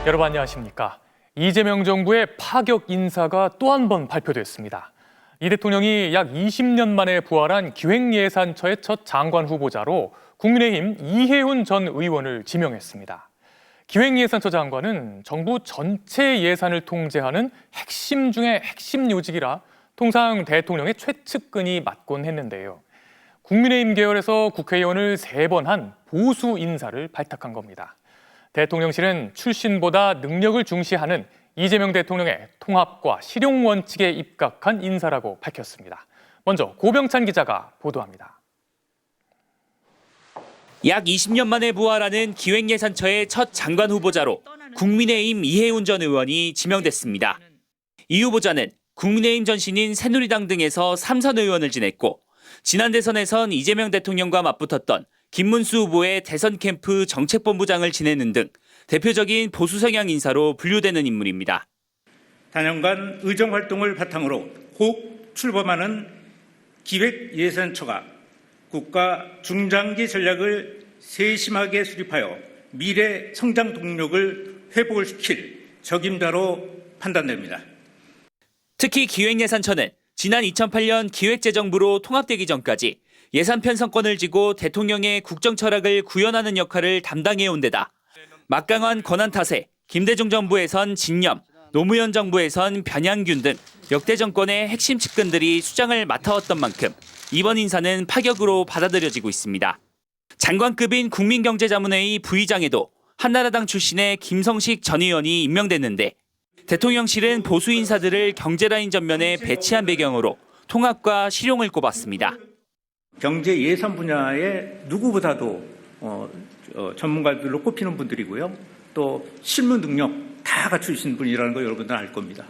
여러분 안녕하십니까. 이재명 정부의 파격 인사가 또 한 번 발표됐습니다. 이 대통령이 약 20년 만에 부활한 기획예산처의 첫 장관 후보자로 국민의힘 이해훈 전 의원을 지명했습니다. 기획예산처 장관은 정부 전체 예산을 통제하는 핵심 중의 핵심 요직이라 통상 대통령의 최측근이 맡곤 했는데요. 국민의힘 계열에서 국회의원을 3번 한 보수 인사를 발탁한 겁니다. 대통령실은 출신보다 능력을 중시하는 이재명 대통령의 통합과 실용 원칙에 입각한 인사라고 밝혔습니다. 먼저 고병찬 기자가 보도합니다. 약 20년 만에 부활하는 기획예산처의 첫 장관 후보자로 국민의힘 이해훈 전 의원이 지명됐습니다. 이 후보자는 국민의힘 전신인 새누리당 등에서 3선 의원을 지냈고 지난 대선에선 이재명 대통령과 맞붙었던 김문수 후보의 대선 캠프 정책본부장을 지내는 등 대표적인 보수 성향 인사로 분류되는 인물입니다. 단연간 의정활동을 바탕으로 곧 출범하는 기획예산처가 국가 중장기 전략을 세심하게 수립하여 미래 성장 동력을 회복을 시킬 적임자로 판단됩니다. 특히 기획예산처는 지난 2008년 기획재정부로 통합되기 전까지 예산 편성권을 쥐고 대통령의 국정 철학을 구현하는 역할을 담당해온 데다 막강한 권한 탓에 김대중 정부에선 진념, 노무현 정부에선 변양균 등 역대 정권의 핵심 측근들이 수장을 맡아왔던 만큼 이번 인사는 파격으로 받아들여지고 있습니다. 장관급인 국민경제자문회의 부의장에도 한나라당 출신의 김성식 전 의원이 임명됐는데 대통령실은 보수 인사들을 경제라인 전면에 배치한 배경으로 통합과 실용을 꼽았습니다. 경제 예산 분야에 누구보다도 전문가들로 꼽히는 분들이고요. 또 실무 능력 다 갖추신 분이라는 거 여러분들 알 겁니다.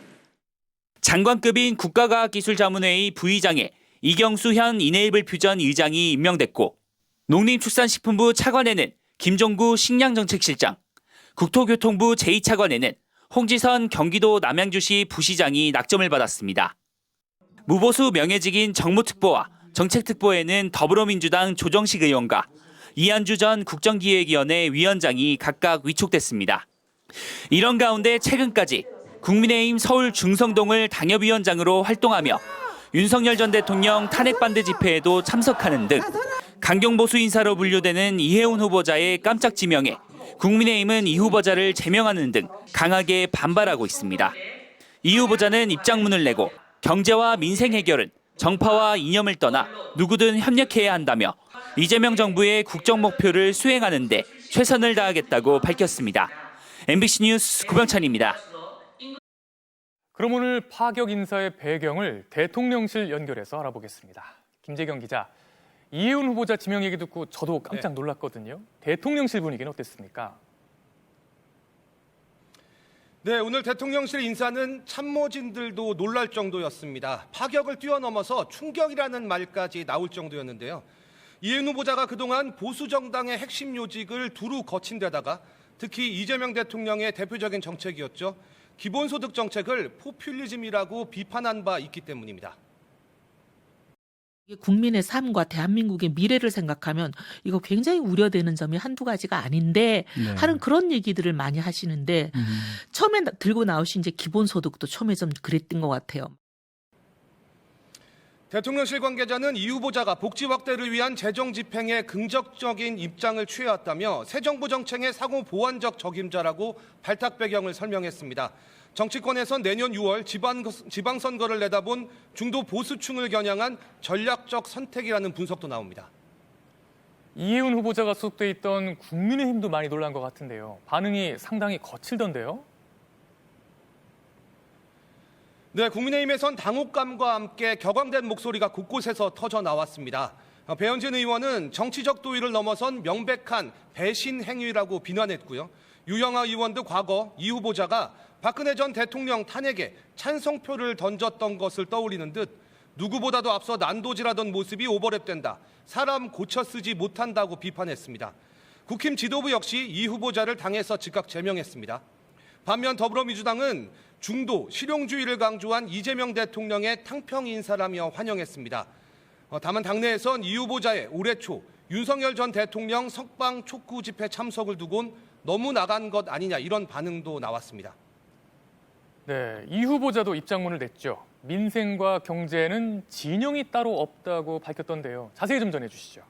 장관급인 국가과학기술자문회의 부의장에 이경수 현 이네이블 퓨전 의장이 임명됐고 농림축산식품부 차관에는 김종구 식량정책실장, 국토교통부 제2차관에는 홍지선 경기도 남양주시 부시장이 낙점을 받았습니다. 무보수 명예직인 정무특보와 정책특보에는 더불어민주당 조정식 의원과 이한주 전 국정기획위원회 위원장이 각각 위촉됐습니다. 이런 가운데 최근까지 국민의힘 서울 중성동을 당협위원장으로 활동하며 윤석열 전 대통령 탄핵반대 집회에도 참석하는 등 강경보수 인사로 분류되는 이해훈 후보자의 깜짝 지명에 국민의힘은 이 후보자를 제명하는 등 강하게 반발하고 있습니다. 이 후보자는 입장문을 내고 경제와 민생 해결은 정파와 이념을 떠나 누구든 협력해야 한다며 이재명 정부의 국정 목표를 수행하는 데 최선을 다하겠다고 밝혔습니다. MBC 뉴스 고병찬입니다. 그럼 오늘 파격 인사의 배경을 대통령실 연결해서 알아보겠습니다. 김재경 기자, 이해훈 후보자 지명 얘기 듣고 저도 깜짝 놀랐거든요. 대통령실 분위기는 어땠습니까? 네, 오늘 대통령실 인사는 참모진들도 놀랄 정도였습니다. 파격을 뛰어넘어서 충격이라는 말까지 나올 정도였는데요. 이해훈 후보자가 그동안 보수 정당의 핵심 요직을 두루 거친 데다가 특히 이재명 대통령의 대표적인 정책이었죠. 기본소득 정책을 포퓰리즘이라고 비판한 바 있기 때문입니다. 국민의 삶과 대한민국의 미래를 생각하면 이거 굉장히 우려되는 점이 한두 가지가 아닌데 하는 그런 얘기들을 많이 하시는데 처음에 들고 나오신 이제 기본소득도 처음에 좀 그랬던 것 같아요. 대통령실 관계자는 이 후보자가 복지 확대를 위한 재정 집행에 긍정적인 입장을 취해왔다며 새 정부 정책의 상호 보완적 적임자라고 발탁 배경을 설명했습니다. 정치권에선 내년 6월 지방선거를 내다본 중도 보수층을 겨냥한 전략적 선택이라는 분석도 나옵니다. 이해훈 후보자가 소속돼 있던 국민의힘도 많이 놀란 것 같은데요. 반응이 상당히 거칠던데요. 네, 국민의힘에선 당혹감과 함께 격앙된 목소리가 곳곳에서 터져 나왔습니다. 배현진 의원은 정치적 도의를 넘어선 명백한 배신 행위라고 비난했고요. 유영하 의원도 과거 이 후보자가 박근혜 전 대통령 탄핵에 찬성표를 던졌던 것을 떠올리는 듯 누구보다도 앞서 난도질하던 모습이 오버랩된다. 사람 고쳐 쓰지 못한다고 비판했습니다. 국힘 지도부 역시 이 후보자를 당에서 즉각 제명했습니다. 반면 더불어민주당은 중도, 실용주의를 강조한 이재명 대통령의 탕평 인사라며 환영했습니다. 다만 당내에선 이 후보자의 올해 초 윤석열 전 대통령 석방 촉구 집회 참석을 두곤 너무 나간 것 아니냐 이런 반응도 나왔습니다. 네, 이 후보자도 입장문을 냈죠. 민생과 경제는 진영이 따로 없다고 밝혔던데요. 자세히 좀 전해주시죠.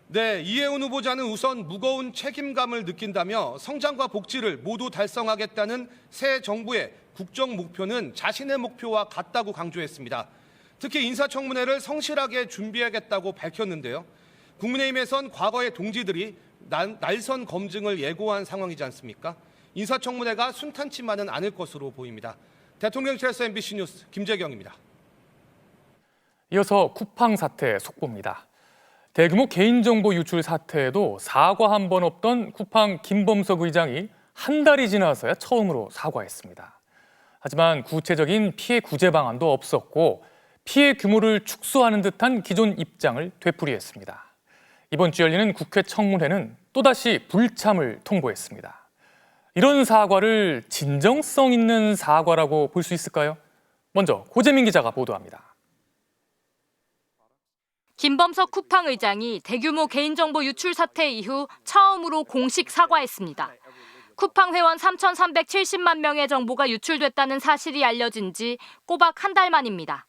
네, 이해운 후보자는 우선 무거운 책임감을 느낀다며 성장과 복지를 모두 달성하겠다는 새 정부의 국정 목표는 자신의 목표와 같다고 강조했습니다. 특히 인사청문회를 성실하게 준비하겠다고 밝혔는데요. 국민의힘에선 과거의 동지들이 날선 검증을 예고한 상황이지 않습니까? 인사청문회가 순탄치만은 않을 것으로 보입니다. 대통령실에서 MBC 뉴스 김재경입니다. 이어서 쿠팡 사태 속보입니다. 대규모 개인정보 유출 사태에도 사과 한 번 없던 쿠팡 김범석 의장이 한 달이 지나서야 처음으로 사과했습니다. 하지만 구체적인 피해 구제 방안도 없었고 피해 규모를 축소하는 듯한 기존 입장을 되풀이했습니다. 이번 주 열리는 국회 청문회는 또다시 불참을 통보했습니다. 이런 사과를 진정성 있는 사과라고 볼 수 있을까요? 먼저 고재민 기자가 보도합니다. 김범석 쿠팡 의장이 대규모 개인정보 유출 사태 이후 처음으로 공식 사과했습니다. 쿠팡 회원 3,370만 명의 정보가 유출됐다는 사실이 알려진 지 꼬박 한 달 만입니다.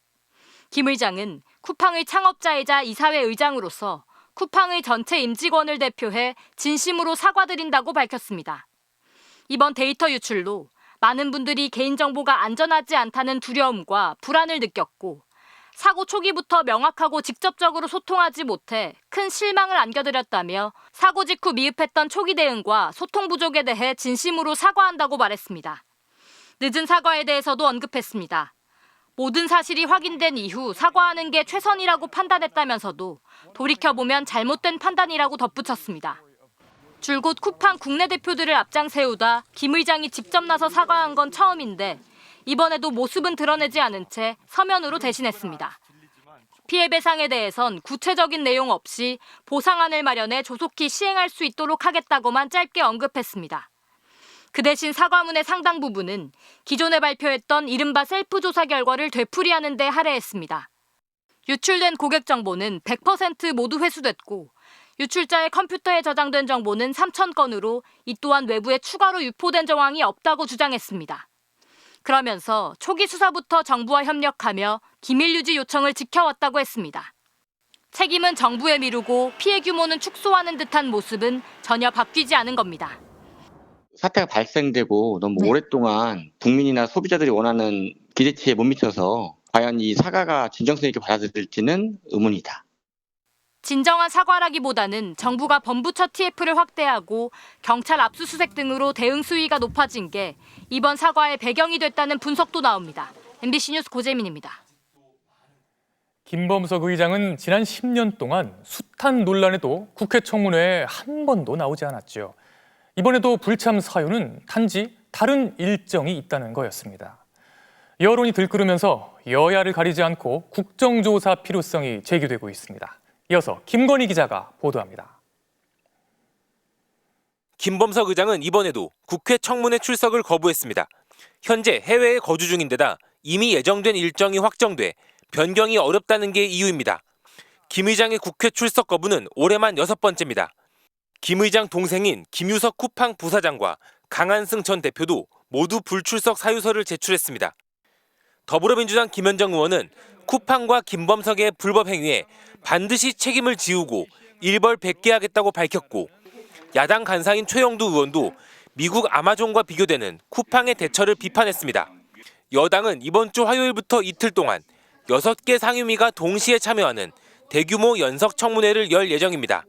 김 의장은 쿠팡의 창업자이자 이사회 의장으로서 쿠팡의 전체 임직원을 대표해 진심으로 사과드린다고 밝혔습니다. 이번 데이터 유출로 많은 분들이 개인정보가 안전하지 않다는 두려움과 불안을 느꼈고 사고 초기부터 명확하고 직접적으로 소통하지 못해 큰 실망을 안겨드렸다며 사고 직후 미흡했던 초기 대응과 소통 부족에 대해 진심으로 사과한다고 말했습니다. 늦은 사과에 대해서도 언급했습니다. 모든 사실이 확인된 이후 사과하는 게 최선이라고 판단했다면서도 돌이켜보면 잘못된 판단이라고 덧붙였습니다. 줄곧 쿠팡 국내 대표들을 앞장 세우다 김 의장이 직접 나서 사과한 건 처음인데 이번에도 모습은 드러내지 않은 채 서면으로 대신했습니다. 피해 배상에 대해선 구체적인 내용 없이 보상안을 마련해 조속히 시행할 수 있도록 하겠다고만 짧게 언급했습니다. 그 대신 사과문의 상당 부분은 기존에 발표했던 이른바 셀프 조사 결과를 되풀이하는 데 할애했습니다. 유출된 고객 정보는 100% 모두 회수됐고 유출자의 컴퓨터에 저장된 정보는 3,000건으로 이 또한 외부에 추가로 유포된 정황이 없다고 주장했습니다. 그러면서 초기 수사부터 정부와 협력하며 기밀 유지 요청을 지켜왔다고 했습니다. 책임은 정부에 미루고 피해 규모는 축소하는 듯한 모습은 전혀 바뀌지 않은 겁니다. 사태가 발생되고 너무 오랫동안 국민이나 소비자들이 원하는 기대치에 못 미쳐서 과연 이 사과가 진정성 있게 받아들일지는 의문이다. 진정한 사과라기보다는 정부가 범부처 TF를 확대하고 경찰 압수수색 등으로 대응 수위가 높아진 게 이번 사과의 배경이 됐다는 분석도 나옵니다. MBC 뉴스 고재민입니다. 김범석 의장은 지난 10년 동안 숱한 논란에도 국회 청문회에 한 번도 나오지 않았죠. 이번에도 불참 사유는 단지 다른 일정이 있다는 거였습니다. 여론이 들끓으면서 여야를 가리지 않고 국정조사 필요성이 제기되고 있습니다. 이어서 김건희 기자가 보도합니다. 김범석 의장은 이번에도 국회 청문회 출석을 거부했습니다. 현재 해외에 거주 중인데다 이미 예정된 일정이 확정돼 변경이 어렵다는 게 이유입니다. 김 의장의 국회 출석 거부는 올해만 6번째입니다. 김 의장 동생인 김유석 쿠팡 부사장과 강한승 전 대표도 모두 불출석 사유서를 제출했습니다. 더불어민주당 김현정 의원은 쿠팡과 김범석의 불법 행위에 반드시 책임을 지우고 일벌 백계하겠다고 밝혔고 야당 간사인 최영두 의원도 미국 아마존과 비교되는 쿠팡의 대처를 비판했습니다. 여당은 이번 주 화요일부터 이틀 동안 6개 상임위가 동시에 참여하는 대규모 연석 청문회를 열 예정입니다.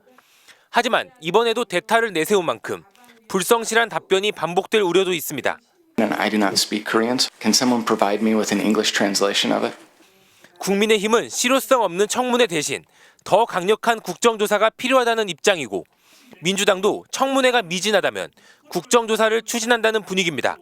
하지만 이번에도 대타를 내세운 만큼 불성실한 답변이 반복될 우려도 있습니다. I do not speak Korean. Can someone provide me with an English translation of it? 국민의힘은 실효성 없는 청문회 대신 더 강력한 국정조사가 필요하다는 입장이고 민주당도 청문회가 미진하다면 국정조사를 추진한다는 분위기입니다.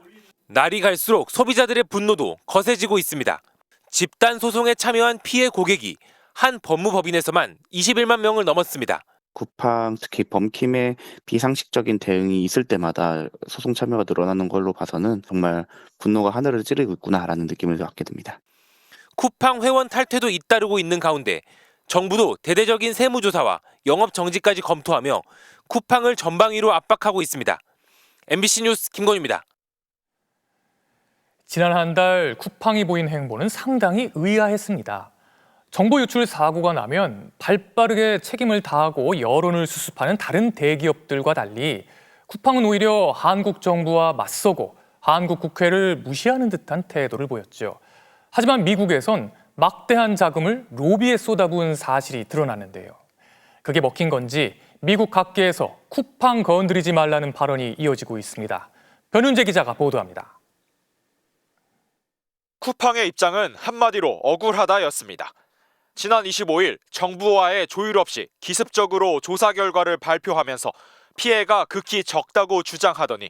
날이 갈수록 소비자들의 분노도 거세지고 있습니다. 집단 소송에 참여한 피해 고객이 한 법무법인에서만 21만 명을 넘었습니다. 쿠팡, 특히 범킴의 비상식적인 대응이 있을 때마다 소송 참여가 늘어나는 걸로 봐서는 정말 분노가 하늘을 찌르고 있구나라는 느낌을 갖게 됩니다. 쿠팡 회원 탈퇴도 잇따르고 있는 가운데 정부도 대대적인 세무조사와 영업 정지까지 검토하며 쿠팡을 전방위로 압박하고 있습니다. MBC 뉴스 김건희입니다. 지난 한 달 쿠팡이 보인 행보는 상당히 의아했습니다. 정보 유출 사고가 나면 발빠르게 책임을 다하고 여론을 수습하는 다른 대기업들과 달리 쿠팡은 오히려 한국 정부와 맞서고 한국 국회를 무시하는 듯한 태도를 보였죠. 하지만 미국에선 막대한 자금을 로비에 쏟아부은 사실이 드러났는데요. 그게 먹힌 건지 미국 각계에서 쿠팡 건드리지 말라는 발언이 이어지고 있습니다. 변윤재 기자가 보도합니다. 쿠팡의 입장은 한마디로 억울하다였습니다. 지난 25일 정부와의 조율 없이 기습적으로 조사 결과를 발표하면서 피해가 극히 적다고 주장하더니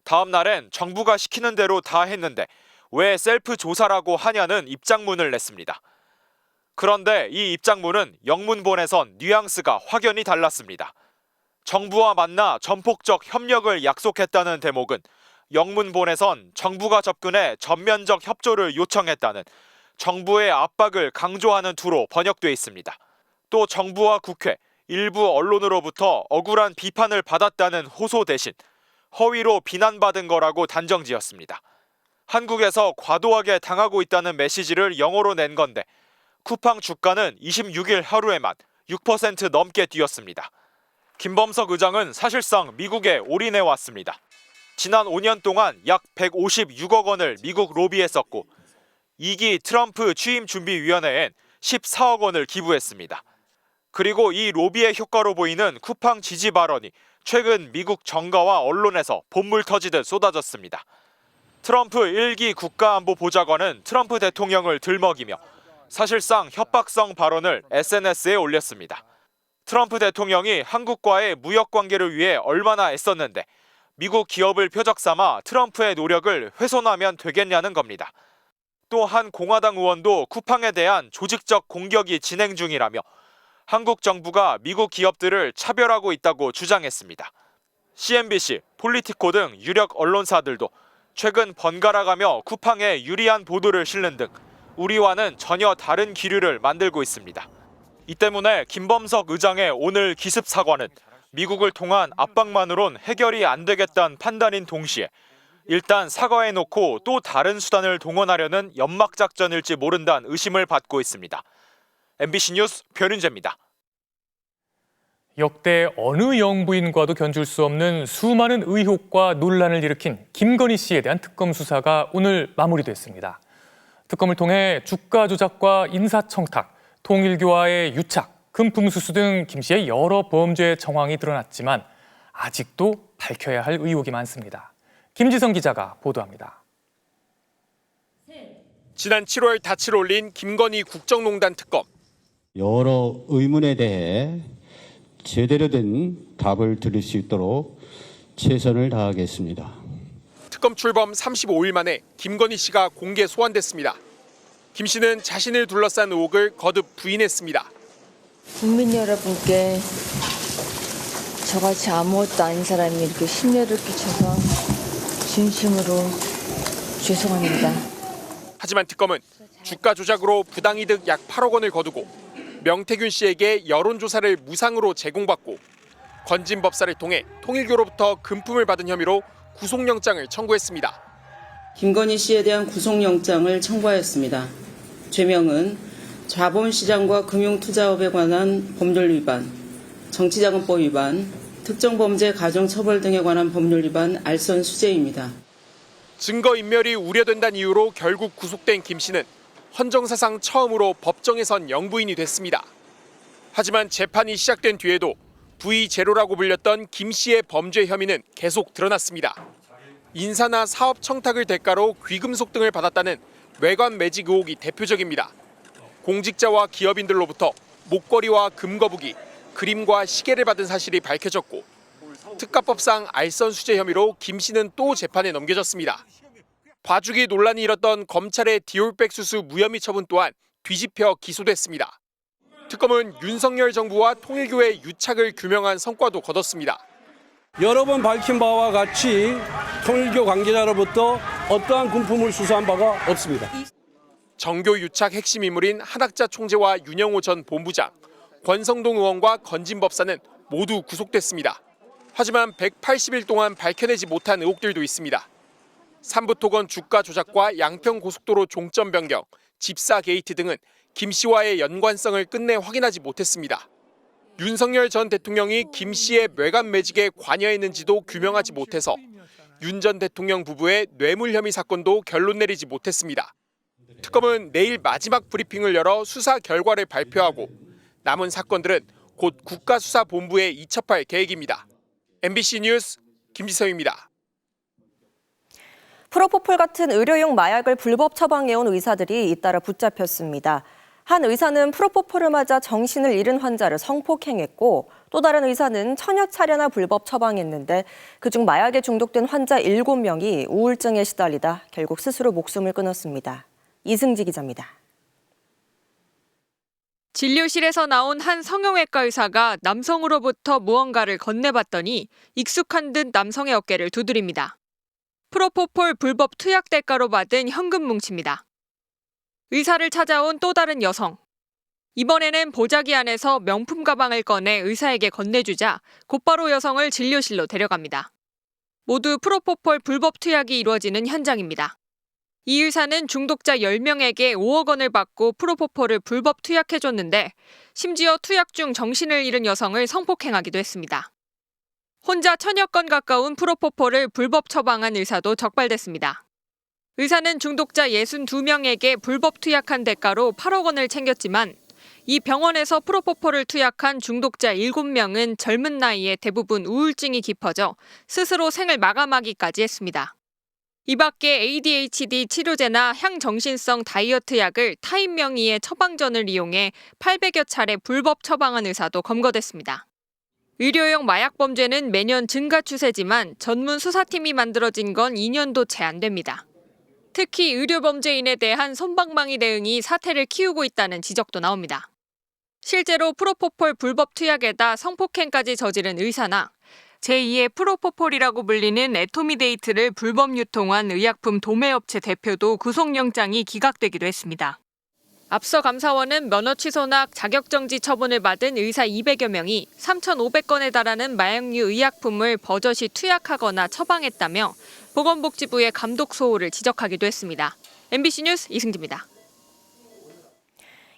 다음 날엔 정부가 시키는 대로 다 했는데 왜 셀프 조사라고 하냐는 입장문을 냈습니다. 그런데 이 입장문은 영문본에선 뉘앙스가 확연히 달랐습니다. 정부와 만나 전폭적 협력을 약속했다는 대목은 영문본에선 정부가 접근해 전면적 협조를 요청했다는 정부의 압박을 강조하는 투로 번역돼 있습니다. 또 정부와 국회, 일부 언론으로부터 억울한 비판을 받았다는 호소 대신 허위로 비난받은 거라고 단정지었습니다. 한국에서 과도하게 당하고 있다는 메시지를 영어로 낸 건데 쿠팡 주가는 26일 하루에만 6% 넘게 뛰었습니다. 김범석 의장은 사실상 미국에 올인해 왔습니다. 지난 5년 동안 약 156억 원을 미국 로비했었고 2기 트럼프 취임준비위원회엔 14억 원을 기부했습니다. 그리고 이 로비의 효과로 보이는 쿠팡 지지 발언이 최근 미국 정가와 언론에서 본물 터지듯 쏟아졌습니다. 트럼프 1기 국가안보보좌관은 트럼프 대통령을 들먹이며 사실상 협박성 발언을 SNS에 올렸습니다. 트럼프 대통령이 한국과의 무역 관계를 위해 얼마나 애썼는데 미국 기업을 표적 삼아 트럼프의 노력을 훼손하면 되겠냐는 겁니다. 또 한 공화당 의원도 쿠팡에 대한 조직적 공격이 진행 중이라며 한국 정부가 미국 기업들을 차별하고 있다고 주장했습니다. CNBC, 폴리티코 등 유력 언론사들도 최근 번갈아가며 쿠팡에 유리한 보도를 실는 등 우리와는 전혀 다른 기류를 만들고 있습니다. 이 때문에 김범석 의장의 오늘 기습 사과는 미국을 통한 압박만으론 해결이 안 되겠다는 판단인 동시에 일단 사과해놓고 또 다른 수단을 동원하려는 연막작전일지 모른다는 의심을 받고 있습니다. MBC 뉴스 변윤재입니다. 역대 어느 영부인과도 견줄 수 없는 수많은 의혹과 논란을 일으킨 김건희 씨에 대한 특검 수사가 오늘 마무리됐습니다. 특검을 통해 주가 조작과 인사청탁, 통일교와의 유착, 금품수수 등 김 씨의 여러 범죄 정황이 드러났지만 아직도 밝혀야 할 의혹이 많습니다. 김지성 기자가 보도합니다. 지난 7월 닻을 올린 김건희 국정농단 특검. 여러 의문에 대해 제대로 된 답을 드릴 수 있도록 최선을 다하겠습니다. 특검 출범 35일 만에 김건희 씨가 공개 소환됐습니다. 김 씨는 자신을 둘러싼 의혹을 거듭 부인했습니다. 국민 여러분께 저같이 아무것도 아닌 사람이 이렇게 심려를 끼쳐서 진심으로 죄송합니다. 하지만 특검은 주가 조작으로 부당이득 약 8억 원을 거두고 명태균 씨에게 여론조사를 무상으로 제공받고 건진 법사를 통해 통일교로부터 금품을 받은 혐의로 구속영장을 청구했습니다. 김건희 씨에 대한 구속영장을 청구하였습니다. 죄명은 자본시장과 금융투자업에 관한 법률 위반, 정치자금법 위반, 특정범죄 가중처벌 등에 관한 법률 위반 알선 수재입니다. 증거인멸이 우려된다는 이유로 결국 구속된 김 씨는 헌정사상 처음으로 법정에선 영부인이 됐습니다. 하지만 재판이 시작된 뒤에도 V0라고 불렸던 김 씨의 범죄 혐의는 계속 드러났습니다. 인사나 사업 청탁을 대가로 귀금속 등을 받았다는 외관 매직 의혹이 대표적입니다. 공직자와 기업인들로부터 목걸이와 금거북이, 그림과 시계를 받은 사실이 밝혀졌고 특가법상 알선 수재 혐의로 김 씨는 또 재판에 넘겨졌습니다. 봐주기 논란이 일었던 검찰의 디올백 수수 무혐의 처분 또한 뒤집혀 기소됐습니다. 특검은 윤석열 정부와 통일교의 유착을 규명한 성과도 거뒀습니다. 여러 번 밝힌 바와 같이 통일교 관계자로부터 어떠한 금품을 수수한 바가 없습니다. 정교 유착 핵심 인물인 한학자 총재와 윤영호 전 본부장, 권성동 의원과 건진 법사는 모두 구속됐습니다. 하지만 180일 동안 밝혀내지 못한 의혹들도 있습니다. 삼부토건 주가 조작과 양평고속도로 종점 변경, 집사 게이트 등은 김 씨와의 연관성을 끝내 확인하지 못했습니다. 윤석열 전 대통령이 김 씨의 뇌관 매직에 관여했는지도 규명하지 못해서 윤 전 대통령 부부의 뇌물 혐의 사건도 결론 내리지 못했습니다. 특검은 내일 마지막 브리핑을 열어 수사 결과를 발표하고 남은 사건들은 곧 국가수사본부에 이첩할 계획입니다. MBC 뉴스 김지성입니다. 프로포폴 같은 의료용 마약을 불법 처방해온 의사들이 잇따라 붙잡혔습니다. 한 의사는 프로포폴을 맞아 정신을 잃은 환자를 성폭행했고 또 다른 의사는 천여 차례나 불법 처방했는데 그중 마약에 중독된 환자 7명이 우울증에 시달리다 결국 스스로 목숨을 끊었습니다. 이승지 기자입니다. 진료실에서 나온 한 성형외과 의사가 남성으로부터 무언가를 건네받더니 익숙한 듯 남성의 어깨를 두드립니다. 프로포폴 불법 투약 대가로 받은 현금 뭉칩니다. 의사를 찾아온 또 다른 여성. 이번에는 보자기 안에서 명품 가방을 꺼내 의사에게 건네주자 곧바로 여성을 진료실로 데려갑니다. 모두 프로포폴 불법 투약이 이루어지는 현장입니다. 이 의사는 중독자 10명에게 5억 원을 받고 프로포폴을 불법 투약해줬는데 심지어 투약 중 정신을 잃은 여성을 성폭행하기도 했습니다. 혼자 천여 건 가까운 프로포폴을 불법 처방한 의사도 적발됐습니다. 의사는 중독자 62명에게 불법 투약한 대가로 8억 원을 챙겼지만 이 병원에서 프로포폴을 투약한 중독자 7명은 젊은 나이에 대부분 우울증이 깊어져 스스로 생을 마감하기까지 했습니다. 이 밖에 ADHD 치료제나 향정신성 다이어트 약을 타인 명의의 처방전을 이용해 800여 차례 불법 처방한 의사도 검거됐습니다. 의료용 마약 범죄는 매년 증가 추세지만 전문 수사팀이 만들어진 건 2년도 채 안 됩니다. 특히 의료 범죄인에 대한 솜방망이 대응이 사태를 키우고 있다는 지적도 나옵니다. 실제로 프로포폴 불법 투약에다 성폭행까지 저지른 의사나 제2의 프로포폴이라고 불리는 애토미데이트를 불법 유통한 의약품 도매업체 대표도 구속영장이 기각되기도 했습니다. 앞서 감사원은 면허 취소나 자격정지 처분을 받은 의사 200여 명이 3,500건에 달하는 마약류 의약품을 버젓이 투약하거나 처방했다며 보건복지부의 감독 소홀을 지적하기도 했습니다. MBC 뉴스 이승기입니다.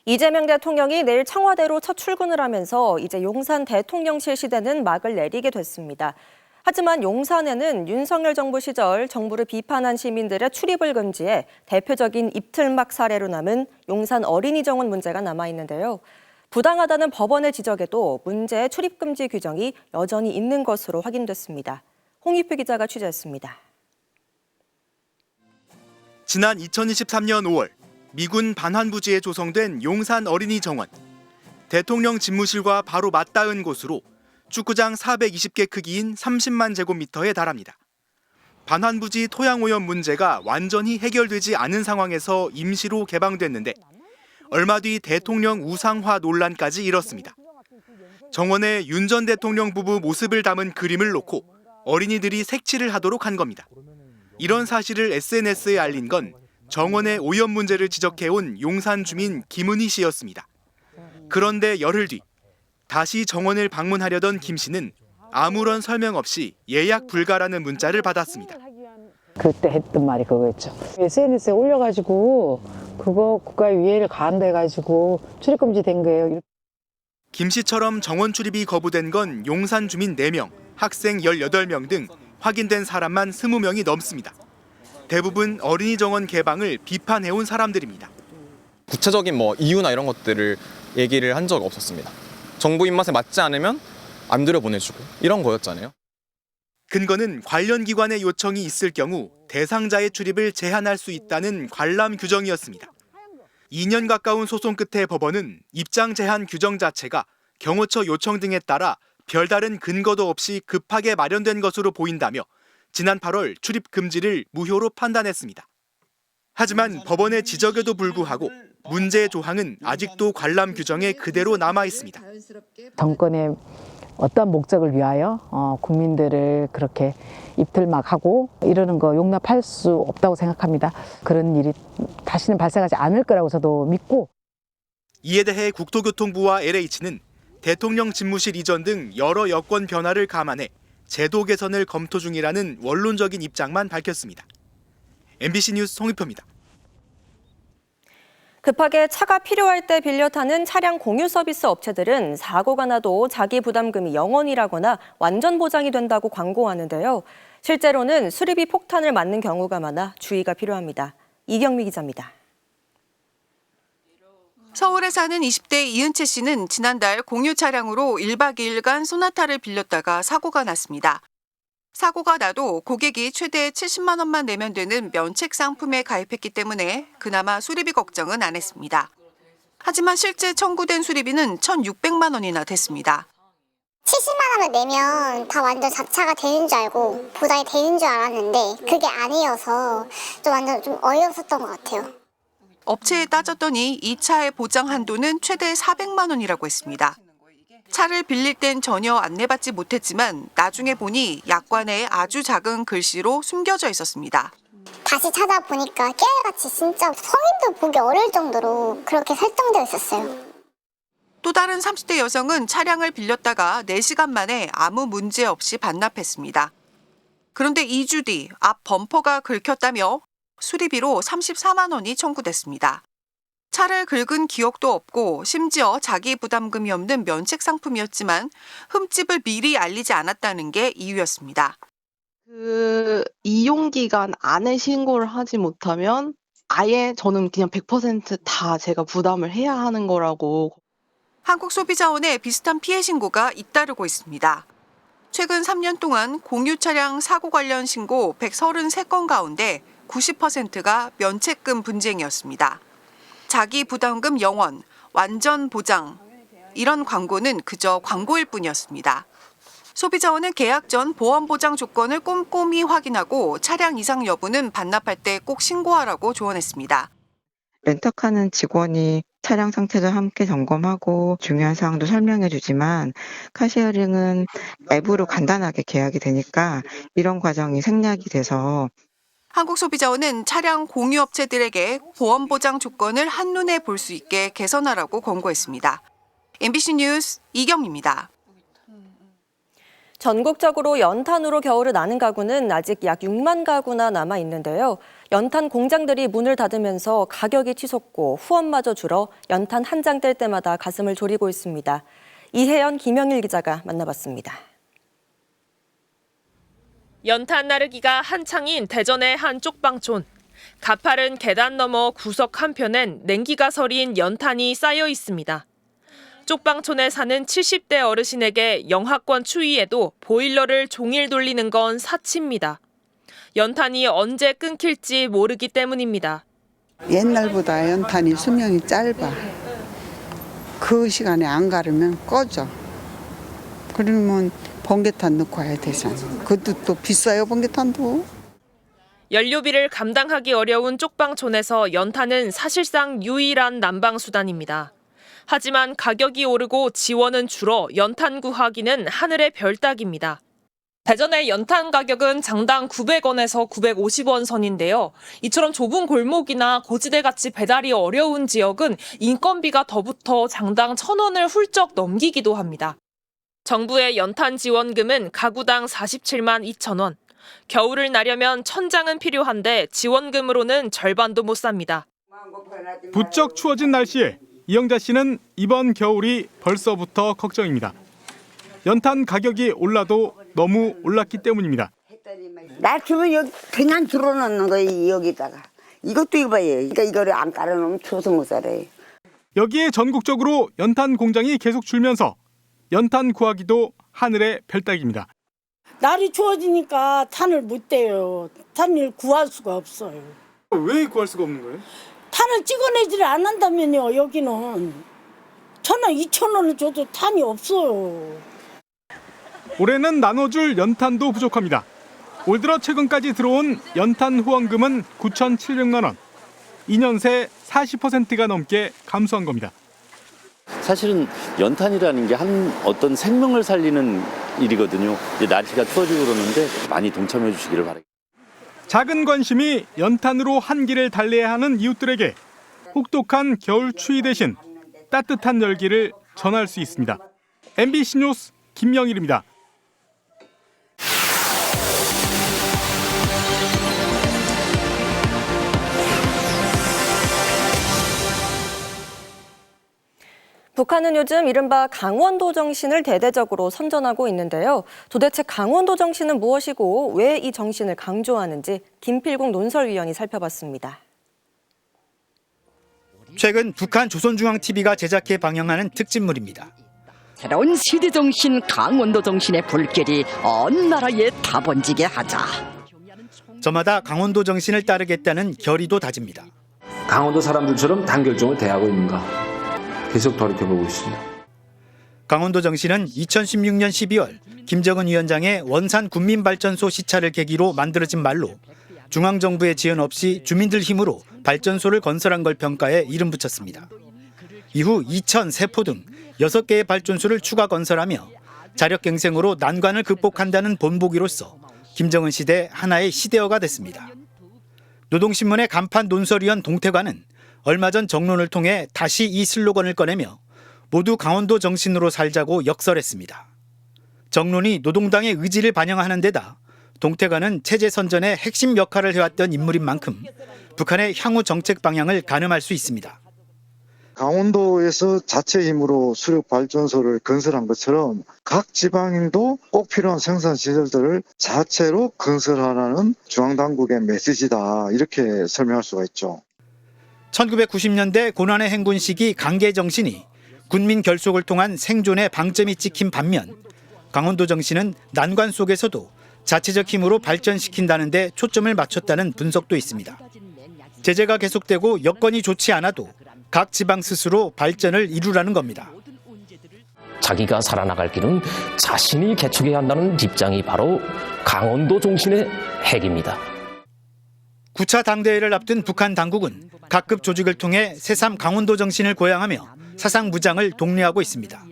이재명 대통령이 내일 청와대로 첫 출근을 하면서 이제 용산 대통령실 시대는 막을 내리게 됐습니다. 하지만 용산에는 윤석열 정부 시절 정부를 비판한 시민들의 출입을 금지해 대표적인 입틀막 사례로 남은 용산 어린이 정원 문제가 남아있는데요. 부당하다는 법원의 지적에도 문제의 출입 금지 규정이 여전히 있는 것으로 확인됐습니다. 홍익표 기자가 취재했습니다. 지난 2023년 5월 미군 반환부지에 조성된 용산 어린이 정원. 대통령 집무실과 바로 맞닿은 곳으로 축구장 420개 크기인 30만 제곱미터에 달합니다. 반환부지 토양오염 문제가 완전히 해결되지 않은 상황에서 임시로 개방됐는데 얼마 뒤 대통령 우상화 논란까지 일었습니다. 정원에 윤 전 대통령 부부 모습을 담은 그림을 놓고 어린이들이 색칠을 하도록 한 겁니다. 이런 사실을 SNS에 알린 건 정원의 오염 문제를 지적해온 용산 주민 김은희 씨였습니다. 그런데 열흘 뒤 다시 정원을 방문하려던 김 씨는 아무런 설명 없이 예약 불가라는 문자를 받았습니다. 그때 했던 말이 그거였죠. SNS에 올려가지고 그거 국가위해를 가한다 해가지고 출입금지 된 거예요. 김 씨처럼 정원 출입이 거부된 건 용산 주민 4명, 학생 18명 등 확인된 사람만 20명이 넘습니다. 대부분 어린이 정원 개방을 비판해온 사람들입니다. 구체적인 이유나 이런 것들을 얘기를 한 적 없었습니다. 정부 입맛에 맞지 않으면 안 들여보내주고 이런 거였잖아요. 근거는 관련 기관의 요청이 있을 경우 대상자의 출입을 제한할 수 있다는 관람 규정이었습니다. 2년 가까운 소송 끝에 법원은 입장 제한 규정 자체가 경호처 요청 등에 따라 별다른 근거도 없이 급하게 마련된 것으로 보인다며 지난 8월 출입 금지를 무효로 판단했습니다. 하지만 법원의 지적에도 불구하고 문제의 조항은 아직도 관람 규정에 그대로 남아 있습니다. 정권의 어떤 목적을 위하여 국민들을 그렇게 입틀막하고 이러는 거 용납할 수 없다고 생각합니다. 그런 일이 다시는 발생하지 않을 거라고 저도 믿고. 이에 대해 국토교통부와 LH는 대통령 집무실 이전 등 여러 여건 변화를 감안해 제도 개선을 검토 중이라는 원론적인 입장만 밝혔습니다. MBC 뉴스 송희표입니다. 급하게 차가 필요할 때 빌려 타는 차량 공유 서비스 업체들은 사고가 나도 자기 부담금이 0원이라거나 완전 보장이 된다고 광고하는데요. 실제로는 수리비 폭탄을 맞는 경우가 많아 주의가 필요합니다. 이경미 기자입니다. 서울에 사는 20대 이은채 씨는 지난달 공유 차량으로 1박 2일간 소나타를 빌렸다가 사고가 났습니다. 사고가 나도 고객이 최대 70만 원만 내면 되는 면책 상품에 가입했기 때문에 그나마 수리비 걱정은 안 했습니다. 하지만 실제 청구된 수리비는 1,600만 원이나 됐습니다. 70만 원을 내면 다 완전 자차가 되는 줄 알고 보장이 되는 줄 알았는데 그게 아니어서 좀 어이없었던 것 같아요. 업체에 따졌더니 이 차의 보장 한도는 최대 400만 원이라고 했습니다. 차를 빌릴 땐 전혀 안내받지 못했지만 나중에 보니 약관에 아주 작은 글씨로 숨겨져 있었습니다. 다시 찾아보니까 깨알같이 진짜 성인도 보기 어려울 정도로 그렇게 설정되어 있었어요. 또 다른 30대 여성은 차량을 빌렸다가 4시간 만에 아무 문제 없이 반납했습니다. 그런데 2주 뒤 앞 범퍼가 긁혔다며 수리비로 34만 원이 청구됐습니다. 차를 긁은 기억도 없고 심지어 자기 부담금이 없는 면책 상품이었지만 흠집을 미리 알리지 않았다는 게 이유였습니다. 그 이용 기간 안에 신고를 하지 못하면 아예 저는 그냥 100% 다 제가 부담을 해야 하는 거라고. 한국소비자원에 비슷한 피해 신고가 잇따르고 있습니다. 최근 3년 동안 공유 차량 사고 관련 신고 133건 가운데 90%가 면책금 분쟁이었습니다. 자기 부담금 0원, 완전 보장, 이런 광고는 그저 광고일 뿐이었습니다. 소비자원은 계약 전 보험 보장 조건을 꼼꼼히 확인하고 차량 이상 여부는 반납할 때 꼭 신고하라고 조언했습니다. 렌터카는 직원이 차량 상태도 함께 점검하고 중요한 사항도 설명해 주지만 카시어링은 앱으로 간단하게 계약이 되니까 이런 과정이 생략이 돼서 한국소비자원은 차량 공유업체들에게 보험 보장 조건을 한눈에 볼 수 있게 개선하라고 권고했습니다. MBC 뉴스 이경미입니다. 전국적으로 연탄으로 겨울을 나는 가구는 아직 약 6만 가구나 남아 있는데요. 연탄 공장들이 문을 닫으면서 가격이 치솟고 후원마저 줄어 연탄 한 장 뗄 때마다 가슴을 졸이고 있습니다. 이혜연, 김영일 기자가 만나봤습니다. 연탄 나르기가 한창인 대전의 한 쪽방촌. 가파른 계단 너머 구석 한편엔 냉기가 서린 연탄이 쌓여 있습니다. 쪽방촌에 사는 70대 어르신에게 영하권 추위에도 보일러를 종일 돌리는 건 사치입니다. 연탄이 언제 끊길지 모르기 때문입니다. 옛날보다 연탄이 수명이 짧아. 그 시간에 안 가르면 꺼져. 그러면 번개탄 넣고 와야 되잖아. 그것도 또 비싸요, 번개탄도. 연료비를 감당하기 어려운 쪽방촌에서 연탄은 사실상 유일한 난방수단입니다. 하지만 가격이 오르고 지원은 줄어 연탄 구하기는 하늘의 별 따기입니다. 대전의 연탄 가격은 장당 900원에서 950원 선인데요. 이처럼 좁은 골목이나 고지대같이 배달이 어려운 지역은 인건비가 더 붙어 장당 1,000원을 훌쩍 넘기기도 합니다. 정부의 연탄 지원금은 가구당 47만 2천 원. 겨울을 나려면 1,000장은 필요한데 지원금으로는 절반도 못 삽니다. 부쩍 추워진 날씨에 이영자 씨는 이번 겨울이 벌써부터 걱정입니다. 연탄 가격이 올라도 너무 올랐기 때문입니다. 날 추면 여기 그냥 줄어놓는 거예요, 여기다가. 이것도 입어요. 그러니까 이거를 안 깔아놓으면 추워서 못 살아요. 여기에 전국적으로 연탄 공장이 계속 줄면서 연탄 구하기도 하늘의 별따기입니다. 날이 추워지니까 탄을 못 떼요. 탄을 구할 수가 없어요. 왜 구할 수가 없는 거예요? 탄을 찍어내지를 않는다면요. 여기는 1,000원, 2,000원을 줘도 탄이 없어요. 올해는 나눠줄 연탄도 부족합니다. 올 들어 최근까지 들어온 연탄 후원금은 9,700만 원. 2년 새 40%가 넘게 감소한 겁니다. 사실은 연탄이라는 게 한 어떤 생명을 살리는 일이거든요. 이제 날씨가 추워지고 그러는데 많이 동참해 주시기를 바랍니다. 작은 관심이 연탄으로 한기를 달래야 하는 이웃들에게 혹독한 겨울 추위 대신 따뜻한 열기를 전할 수 있습니다. MBC 뉴스 김영일입니다. 북한은 요즘 이른바 강원도 정신을 대대적으로 선전하고 있는데요. 도대체 강원도 정신은 무엇이고 왜 이 정신을 강조하는지 김필국 논설위원이 살펴봤습니다. 최근 북한 조선중앙TV가 제작해 방영하는 특집물입니다. 새로운 시대정신 강원도 정신의 불길이 온 나라에 다 번지게 하자. 저마다 강원도 정신을 따르겠다는 결의도 다집니다. 강원도 사람들처럼 단결점을 대하고 있는가 계속 돌이켜보고 있습니다. 강원도 정신은 2016년 12월 김정은 위원장의 원산 군민발전소 시찰을 계기로 만들어진 말로 중앙정부의 지원 없이 주민들 힘으로 발전소를 건설한 걸 평가해 이름 붙였습니다. 이후 이천, 세포 등 6개의 발전소를 추가 건설하며 자력갱생으로 난관을 극복한다는 본보기로서 김정은 시대 하나의 시대어가 됐습니다. 노동신문의 간판 논설위원 동태관은 얼마 전 정론을 통해 다시 이 슬로건을 꺼내며 모두 강원도 정신으로 살자고 역설했습니다. 정론이 노동당의 의지를 반영하는 데다 동태관은 체제 선전의 핵심 역할을 해왔던 인물인 만큼 북한의 향후 정책 방향을 가늠할 수 있습니다. 강원도에서 자체 힘으로 수력 발전소를 건설한 것처럼 각 지방도 꼭 필요한 생산 시설들을 자체로 건설하라는 중앙당국의 메시지다, 이렇게 설명할 수가 있죠. 1990년대 고난의 행군 시기 강계 정신이 군민 결속을 통한 생존의 방점이 찍힌 반면 강원도 정신은 난관 속에서도 자체적 힘으로 발전시킨다는 데 초점을 맞췄다는 분석도 있습니다. 제재가 계속되고 여건이 좋지 않아도 각 지방 스스로 발전을 이루라는 겁니다. 자기가 살아나갈 길은 자신이 개척해야 한다는 입장이 바로 강원도 정신의 핵입니다. 9차 당대회를 앞둔 북한 당국은 각급 조직을 통해 새삼 강원도 정신을 고양하며 사상 무장을 독려하고 있습니다.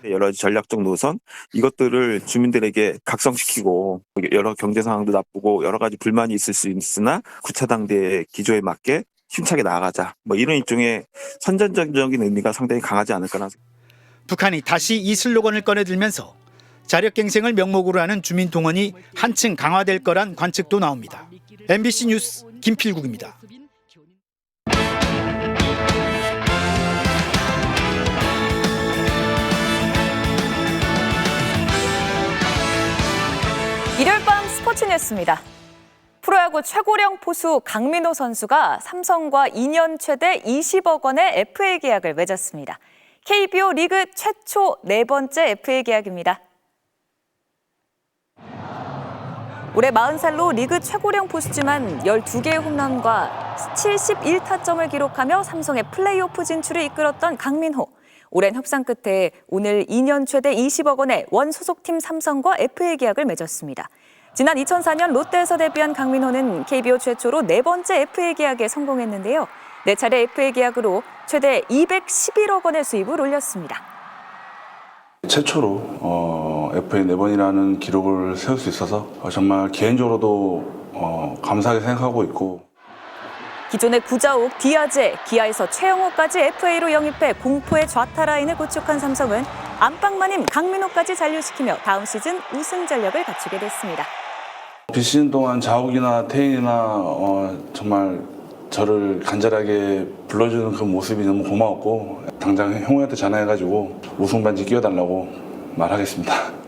여러 가지 전략적 노선 이것들을 주민들에게 각성시키고 여러 경제 상황도 나쁘고 여러 가지 불만이 있을 수 있으나 9차 당대회 기조에 맞게 힘차게 나아가자. 이런 일종의 선전적인 의미가 상당히 강하지 않을까나. 북한이 다시 이 슬로건을 꺼내들면서 자력갱생을 명목으로 하는 주민 동원이 한층 강화될 거란 관측도 나옵니다. MBC 뉴스 김필국입니다. 일요일 밤 스포츠 뉴스입니다. 프로야구 최고령 포수 강민호 선수가 삼성과 2년 최대 20억 원의 FA 계약을 맺었습니다. KBO 리그 최초 4번째 FA 계약입니다. 올해 40살로 리그 최고령 포수지만 12개의 홈런과 71타점을 기록하며 삼성의 플레이오프 진출을 이끌었던 강민호. 오랜 협상 끝에 오늘 2년 최대 20억 원의 원소속팀 삼성과 FA 계약을 맺었습니다. 지난 2004년 롯데에서 데뷔한 강민호는 KBO 최초로 4번째 FA 계약에 성공했는데요. 4차례 FA 계약으로 최대 211억 원의 수입을 올렸습니다. 최초로 FA 4번이라는 기록을 세울 수 있어서 정말 개인적으로도 감사하게 생각하고 있고, 기존의 구자욱, 디아제, 기아에서 최영호까지 FA로 영입해 공포의 좌타 라인을 구축한 삼성은 안방마님 강민호까지 잔류시키며 다음 시즌 우승 전력을 갖추게 됐습니다. 비시즌 동안 자욱이나 태인이나 정말 저를 간절하게 불러주는 그 모습이 너무 고마웠고, 당장 형우한테 전화해가지고 우승 반지 끼워달라고 말하겠습니다.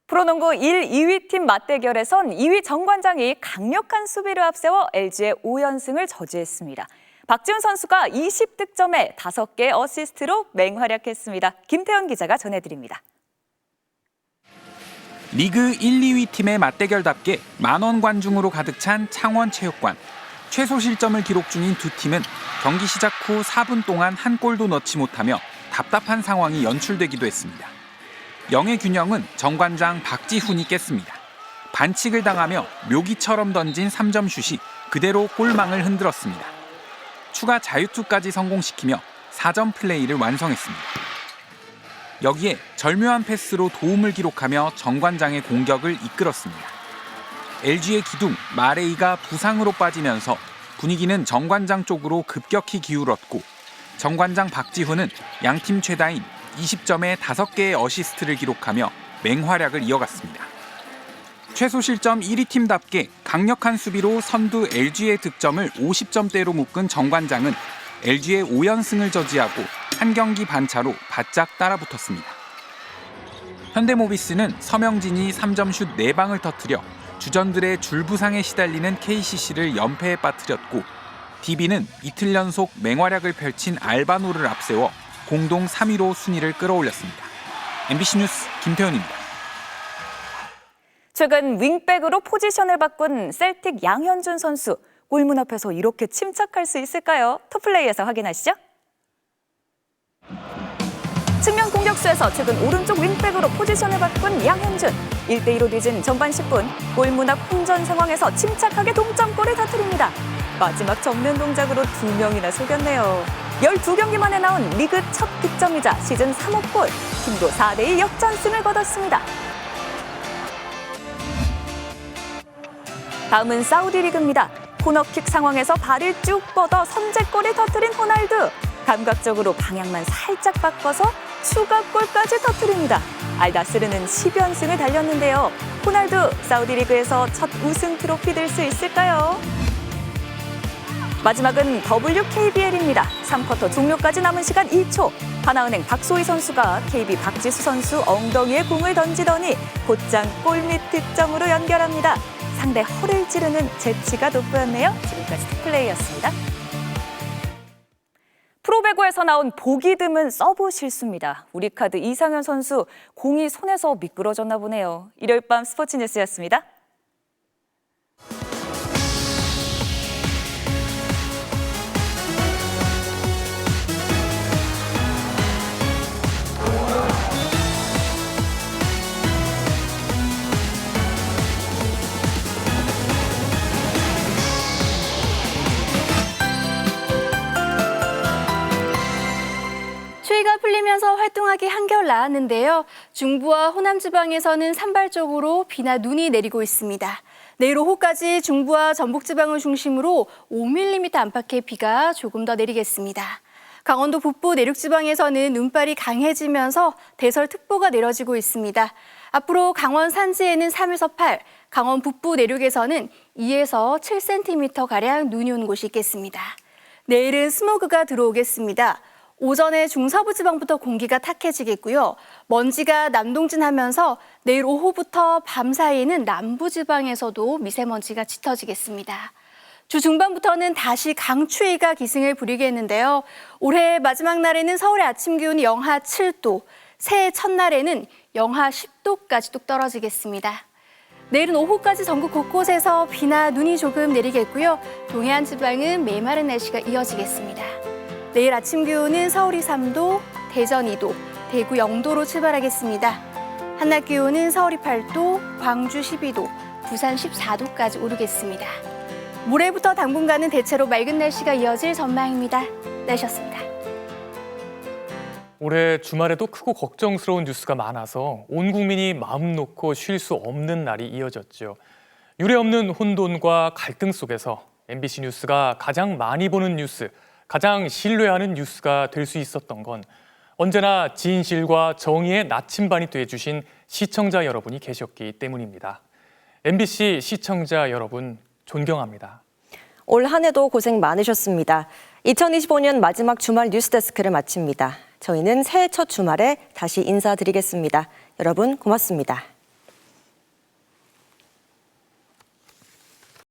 프로농구 1, 2위 팀 맞대결에선 2위 정관장이 강력한 수비를 앞세워 LG의 5연승을 저지했습니다. 박지훈 선수가 20득점에 5개 어시스트로 맹활약했습니다. 김태현 기자가 전해드립니다. 리그 1, 2위 팀의 맞대결답게 만원 관중으로 가득 찬 창원체육관. 최소 실점을 기록 중인 두 팀은 경기 시작 후 4분 동안 한 골도 넣지 못하며 답답한 상황이 연출되기도 했습니다. 영의 균형은 정관장 박지훈이 깼습니다. 반칙을 당하며 묘기처럼 던진 3점 슛이 그대로 골망을 흔들었습니다. 추가 자유투까지 성공시키며 4점 플레이를 완성했습니다. 여기에 절묘한 패스로 도움을 기록하며 정관장의 공격을 이끌었습니다. LG의 기둥 마레이가 부상으로 빠지면서 분위기는 정관장 쪽으로 급격히 기울었고 정관장 박지훈은 양팀 최다인 20점에 5개의 어시스트를 기록하며 맹활약을 이어갔습니다. 최소 실점 1위 팀답게 강력한 수비로 선두 LG의 득점을 50점대로 묶은 정관장은 LG의 5연승을 저지하고 한 경기 반차로 바짝 따라붙었습니다. 현대모비스는 서명진이 3점슛 4방을 터뜨려 주전들의 줄부상에 시달리는 KCC를 연패에 빠뜨렸고 DB는 이틀 연속 맹활약을 펼친 알바노를 앞세워 공동 3위로 순위를 끌어올렸습니다. MBC 뉴스 김태훈입니다. 최근 윙백으로 포지션을 바꾼 셀틱 양현준 선수. 골문 앞에서 이렇게 침착할 수 있을까요? 톱플레이에서 확인하시죠. 측면 공격수에서 최근 오른쪽 윙백으로 포지션을 바꾼 양현준. 1대2로 뒤진 전반 10분 골문 앞 혼전 상황에서 침착하게 동점골을 터뜨립니다. 마지막 접는 동작으로 2명이나 속였네요. 12경기 만에 나온 리그 첫 득점이자 시즌 3호 골. 팀도 4대2 역전승을 거뒀습니다. 다음은 사우디 리그입니다. 코너킥 상황에서 발을 쭉 뻗어 선제골을 터뜨린 호날두. 감각적으로 방향만 살짝 바꿔서 추가골까지 터뜨립니다. 알나스르는 10연승을 달렸는데요. 호날두, 사우디 리그에서 첫 우승 트로피 들 수 있을까요? 마지막은 WKBL입니다. 3쿼터 종료까지 남은 시간 1초. 하나은행 박소희 선수가 KB 박지수 선수 엉덩이에 공을 던지더니 곧장 골밑 득점으로 연결합니다. 상대 허를 찌르는 재치가 돋보였네요. 지금까지 톱플레이였습니다. 프로배구에서 나온 보기 드문 서브 실수입니다. 우리카드 이상현 선수 공이 손에서 미끄러졌나 보네요. 일요일 밤 스포츠 뉴스였습니다. 추위가 풀리면서 활동하기 한결 나았는데요. 중부와 호남 지방에서는 산발적으로 비나 눈이 내리고 있습니다. 내일 오후까지 중부와 전북 지방을 중심으로 5mm 안팎의 비가 조금 더 내리겠습니다. 강원도 북부 내륙 지방에서는 눈발이 강해지면서 대설특보가 내려지고 있습니다. 앞으로 강원 산지에는 3에서 8, 강원 북부 내륙에서는 2에서 7cm가량 눈이 오는 곳이 있겠습니다. 내일은 스모그가 들어오겠습니다. 오전에 중서부 지방부터 공기가 탁해지겠고요. 먼지가 남동진하면서 내일 오후부터 밤 사이에는 남부 지방에서도 미세먼지가 짙어지겠습니다. 주 중반부터는 다시 강추위가 기승을 부리겠는데요. 올해 마지막 날에는 서울의 아침 기온이 영하 7도, 새해 첫날에는 영하 10도까지 뚝 떨어지겠습니다. 내일은 오후까지 전국 곳곳에서 비나 눈이 조금 내리겠고요. 동해안 지방은 메마른 날씨가 이어지겠습니다. 내일 아침 기온은 서울이 3도, 대전 2도, 대구 0도로 출발하겠습니다. 한낮 기온은 서울이 8도, 광주 12도, 부산 14도까지 오르겠습니다. 모레부터 당분간은 대체로 맑은 날씨가 이어질 전망입니다. 날씨였습니다. 올해 주말에도 크고 걱정스러운 뉴스가 많아서 온 국민이 마음 놓고 쉴 수 없는 날이 이어졌죠. 유례없는 혼돈과 갈등 속에서 MBC 뉴스가 가장 많이 보는 뉴스, 가장 신뢰하는 뉴스가 될 수 있었던 건 언제나 진실과 정의의 나침반이 돼주신 시청자 여러분이 계셨기 때문입니다. MBC 시청자 여러분 존경합니다. 올 한 해도 고생 많으셨습니다. 2025년 마지막 주말 뉴스데스크를 마칩니다. 저희는 새해 첫 주말에 다시 인사드리겠습니다. 여러분 고맙습니다.